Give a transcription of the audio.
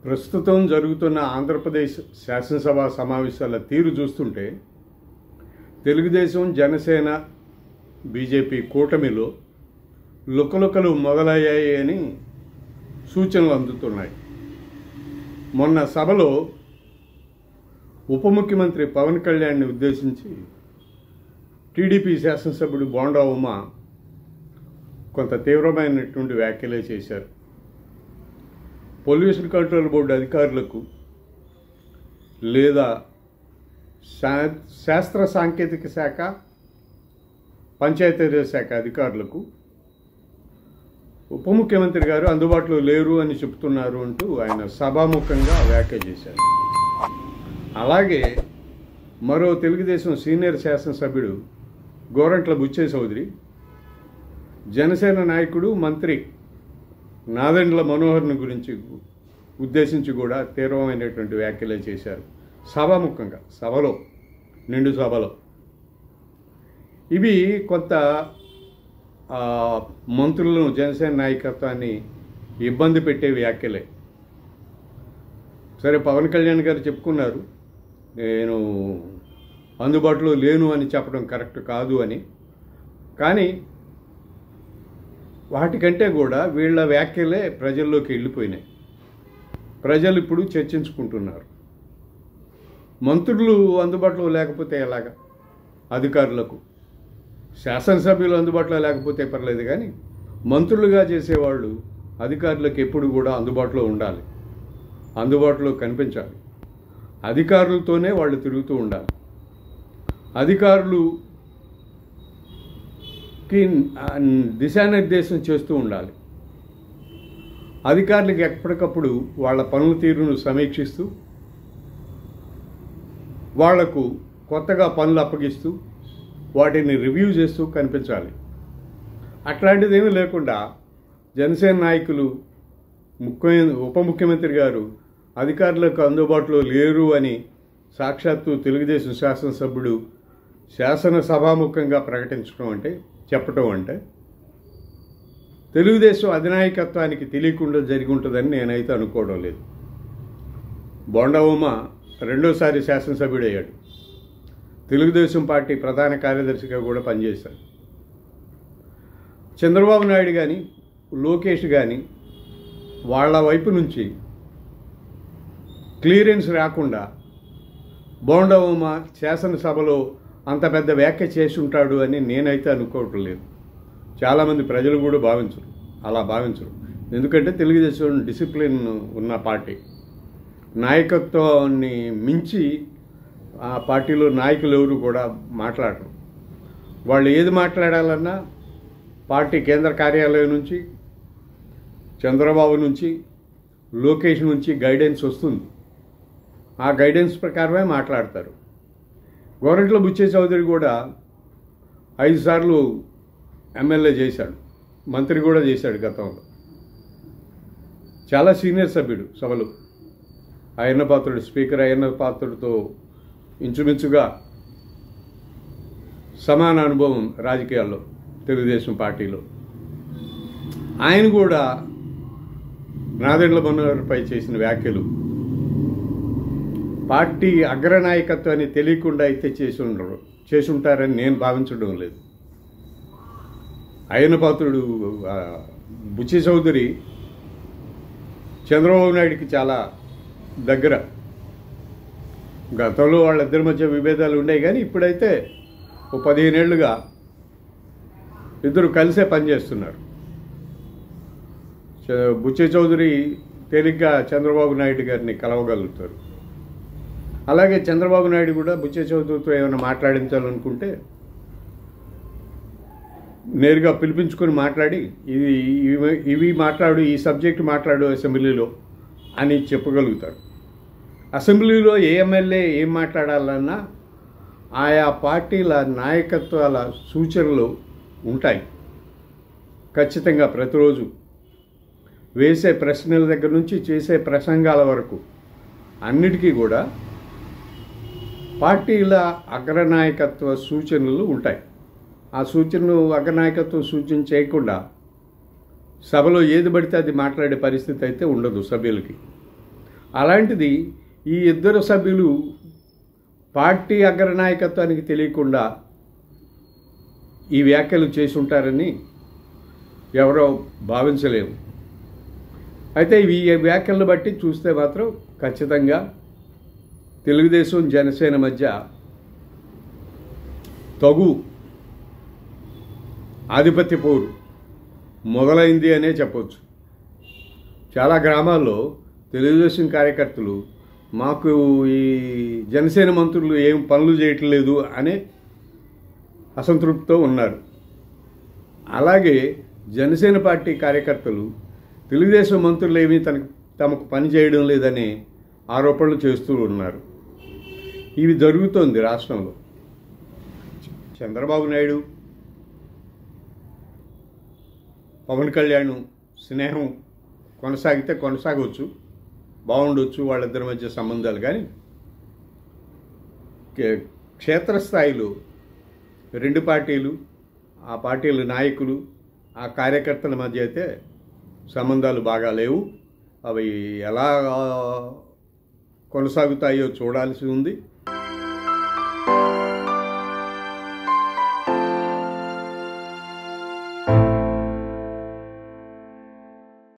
ప్రస్తుతం జరుగుతున్న ఆంధ్రప్రదేశ్ శాసనసభ సమావేశాల తీరు చూస్తుంటే తెలుగుదేశం, జనసేన, బీజేపీ కూటమిలో లుకలుకలు మొదలయ్యాయి అని సూచనలు అందుతున్నాయి. మొన్న సభలో ఉప ముఖ్యమంత్రి పవన్ కళ్యాణ్ని ఉద్దేశించి టీడీపీ శాసనసభ్యుడు బోండా ఉమ కొంత తీవ్రమైనటువంటి వ్యాఖ్యలే చేశారు. పొల్యూషన్ కంట్రోల్ బోర్డు అధికారులకు లేదా శాస్త్ర సాంకేతిక శాఖ, పంచాయతీరాజ్ శాఖ అధికారులకు ఉప ముఖ్యమంత్రి గారు అందుబాటులో లేరు అని చెప్తున్నారు అంటూ ఆయన సభాముఖంగా వ్యాఖ్య చేశారు. అలాగే మరో తెలుగుదేశం సీనియర్ శాసనసభ్యుడు గోరంట్ల బుచ్చే చౌదరి జనసేన నాయకుడు, మంత్రి నాదెండ్ల మనోహర్ని గురించి ఉద్దేశించి కూడా తీవ్రమైనటువంటి వ్యాఖ్యలే చేశారు సభాముఖంగా, సభలో, నిండు సభలో. ఇవి కొంత మంత్రులను, జనసేన నాయకత్వాన్ని ఇబ్బంది పెట్టే వ్యాఖ్యలే. సరే, పవన్ కళ్యాణ్ గారు చెప్పుకున్నారు నేను అందుబాటులో లేను అని చెప్పడం కరెక్ట్ కాదు అని. కానీ వాటికంటే కూడా వీళ్ళ వ్యాఖ్యలే ప్రజల్లోకి వెళ్ళిపోయినాయి. ప్రజలు ఇప్పుడు చర్చించుకుంటున్నారు. మంత్రులు అందుబాటులో లేకపోతే ఎలాగా? అధికారులకు, శాసనసభ్యులు అందుబాటులో లేకపోతే పర్లేదు, కానీ మంత్రులుగా చేసేవాళ్ళు అధికారులకు ఎప్పుడు కూడా అందుబాటులో ఉండాలి, అందుబాటులో కనిపించాలి. అధికారులతోనే వాళ్ళు తిరుగుతూ ఉండాలి. అధికారులుకి దిశానిర్దేశం చేస్తూ ఉండాలి. అధికారులకు ఎప్పటికప్పుడు వాళ్ళ పనుల తీరును సమీక్షిస్తూ, వాళ్లకు కొత్తగా పనులు అప్పగిస్తూ, వాటిని రివ్యూ చేస్తూ కనిపించాలి. అట్లాంటిది ఏమీ లేకుండా జనసేన నాయకులు, ఉప ముఖ్యమంత్రి గారు అధికారులకు అందుబాటులో లేరు అని సాక్షాత్తు తెలుగుదేశం శాసనసభ్యుడు శాసనసభాముఖంగా ప్రకటించడం అంటే, చెప్పటం అంటే తెలుగుదేశం అధినాయకత్వానికి తెలియకుండా జరిగి ఉంటుందని నేనైతే అనుకోవడం లేదు. బోండా ఉమ రెండోసారి శాసనసభ్యుడయ్యాడు. తెలుగుదేశం పార్టీ ప్రధాన కార్యదర్శిగా కూడా పనిచేశాడు. చంద్రబాబు నాయుడు కానీ, లోకేష్ కానీ వాళ్ళ వైపు నుంచి క్లియరెన్స్ రాకుండా బోండా ఉమ శాసనసభలో అంత పెద్ద వ్యాఖ్య చేసి ఉంటాడు అని నేనైతే అనుకోవటం లేదు. చాలామంది ప్రజలు కూడా అలా భావించరు. ఎందుకంటే తెలుగుదేశం డిసిప్లిన్ ఉన్న పార్టీ. నాయకత్వాన్ని మించి ఆ పార్టీలో నాయకులు ఎవరు కూడా మాట్లాడరు. వాళ్ళు ఏది మాట్లాడాలన్నా పార్టీ కేంద్ర కార్యాలయం నుంచి, చంద్రబాబు నుంచి, లోకేష్ నుంచి గైడెన్స్ వస్తుంది. ఆ గైడెన్స్ ప్రకారమే మాట్లాడతారు. గోరంట్ల బుచ్చే చౌదరి కూడా 5 సార్లు ఎమ్మెల్యే చేశాడు, మంత్రి కూడా చేశాడు గతంలో. చాలా సీనియర్ సభ్యుడు సభలో. అయ్యన్న పాత్రుడు, స్పీకర్ అయ్యన్న పాత్రుడితో ఇంచుమించుగా సమాన అనుభవం రాజకీయాల్లో, తెలుగుదేశం పార్టీలో. ఆయన కూడా నాదెండ్ల మనోహర్పై చేసిన వ్యాఖ్యలు పార్టీ అగ్రనాయకత్వాన్ని తెలియకుండా అయితే చేసి ఉంటారని నేను భావించడం లేదు. అయ్యన్న పాత్రుడు, బుచ్చే చౌదరి చంద్రబాబు నాయుడికి చాలా దగ్గర. గతంలో వాళ్ళిద్దరి మధ్య విభేదాలు ఉన్నాయి, కానీ ఇప్పుడైతే ఓ 15 ఏళ్లుగా ఇద్దరు కలిసే పనిచేస్తున్నారు. బుచ్చే చౌదరి తేలిగ్గా చంద్రబాబు నాయుడు గారిని కలవగలుగుతారు. అలాగే చంద్రబాబు నాయుడు కూడా బుచ్చే చౌదరితో ఏమైనా మాట్లాడించాలనుకుంటే నేరుగా పిలిపించుకొని మాట్లాడి ఇవి మాట్లాడు, ఈ సబ్జెక్టు మాట్లాడు అసెంబ్లీలో అని చెప్పగలుగుతాడు. అసెంబ్లీలో ఏ ఎమ్మెల్యే ఏం మాట్లాడాలన్నా ఆయా పార్టీల నాయకత్వాల సూచనలు ఉంటాయి. ఖచ్చితంగా ప్రతిరోజు వేసే ప్రశ్నల దగ్గర నుంచి చేసే ప్రసంగాల వరకు అన్నిటికీ కూడా పార్టీల అగ్రనాయకత్వ సూచనలు ఉంటాయి. ఆ సూచనలు అగ్రనాయకత్వం సూచన చేయకుండా సభలో ఏది పడితే అది మాట్లాడే పరిస్థితి అయితే ఉండదు సభ్యులకి. అలాంటిది ఈ ఇద్దరు సభ్యులు పార్టీ అగ్రనాయకత్వానికి తెలియకుండా ఈ వ్యాఖ్యలు చేసి ఉంటారని ఎవరో భావించలేము. అయితే ఈ వ్యాఖ్యలను బట్టి చూస్తే మాత్రం ఖచ్చితంగా తెలుగుదేశం జనసేన మధ్య తగు ఆధిపత్య పోరు మొదలైంది అనే చెప్పవచ్చు. చాలా గ్రామాల్లో తెలుగుదేశం కార్యకర్తలు మాకు ఈ జనసేన మంత్రులు ఏం పనులు చేయట్లేదు అనే అసంతృప్తితో ఉన్నారు. అలాగే జనసేన పార్టీ కార్యకర్తలు తెలుగుదేశం మంత్రులు ఏమీ తమకు పని చేయడం లేదనే ఆరోపణలు చేస్తూ ఉన్నారు. ఇవి జరుగుతోంది రాష్ట్రంలో. చంద్రబాబు నాయుడు పవన్ కళ్యాణ్ స్నేహం కొనసాగితే కొనసాగవచ్చు, బాగుండొచ్చు వాళ్ళిద్దరి మధ్య సంబంధాలు. కానీ క్షేత్రస్థాయిలో రెండు పార్టీలు, ఆ పార్టీల నాయకులు, ఆ కార్యకర్తల మధ్య అయితే సంబంధాలు బాగా లేవు. అవి ఎలా కొనసాగుతాయో చూడాల్సి ఉంది.